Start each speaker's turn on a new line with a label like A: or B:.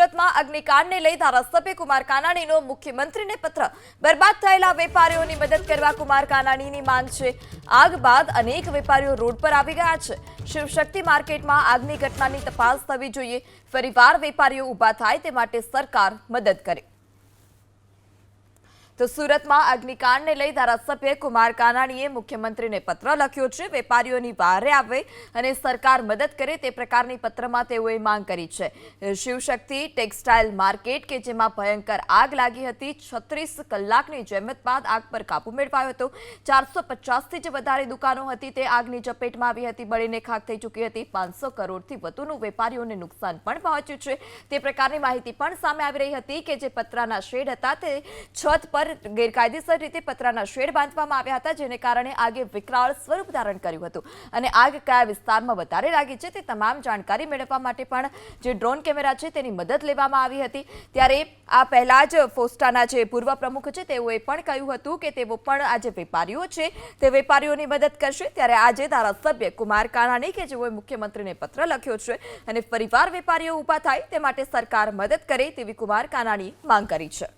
A: સુરતમાં અગ્નિકાંડને લઈ ધારાસભ્ય કુમાર કાનાણીનો મુખ્યમંત્રીને પત્ર। બરબાદ થયેલા વેપારીઓની મદદ કરવા કુમાર કાનાણીની માંગ છે। આગ બાદ અનેક વેપારીઓ રોડ પર આવી ગયા છે। શિવશક્તિ માર્કેટમાં આગની ઘટનાની તપાસ થવી જોઈએ। ફરીવાર વેપારીઓ ઊભા થાય તે માટે સરકાર મદદ કરે। તો સુરતમાં અગ્નિકાંડને લઈ ધારાસભ્ય કુમાર કાનાણીએ મુખ્યમંત્રીને પત્ર લખ્યો છે। વેપારીઓની વારે આવે અને સરકાર મદદ કરે તે પ્રકારની પત્રમાં તેઓએ માંગ કરી છે। શિવશક્તિ ટેક્સટાઇલ માર્કેટ કે જેમાં ભયંકર આગ લાગી હતી, 36 કલાકની જહેમત બાદ આગ પર કાબુ મેળવાયો હતો। 450થી જે વધારે દુકાનો હતી તે આગની ચપેટમાં આવી હતી, બળીને ખાખ થઈ ચૂકી હતી। 500 કરોડથી વધુનું વેપારીઓને નુકસાન પણ પહોંચ્યું છે તે પ્રકારની માહિતી પણ સામે આવી રહી હતી કે જે પતરાના શેડ હતા તે છત પર ગેરકાયદેસર રીતે પતરાના શેડ બાંધવામાં આવ્યા હતા, જેને કારણે આગે વિકરાળ સ્વરૂપ ધારણ કર્યું હતું અને આગ કયા વિસ્તારમાં વધારે લાગી છે તે તમામ જાણકારી મેળવવા માટે પણ જે ડ્રોન કેમેરા છે તેની મદદ લેવામાં આવી હતી। ત્યારે આ પહેલા જ ફોસ્ટાના જે પૂર્વ પ્રમુખ છે તેઓએ પણ કહ્યું હતું કે તેઓ પણ આ જે વેપારીઓ છે તે વેપારીઓની મદદ કરશે। ત્યારે આજે ધારાસભ્ય કુમાર કાનાણી કે જેઓએ મુખ્યમંત્રીને પત્ર લખ્યો છે અને ફરીવાર વેપારીઓ ઊભા થાય તે માટે સરકાર મદદ કરે તેવી કુમાર કાનાણી માંગ કરી છે।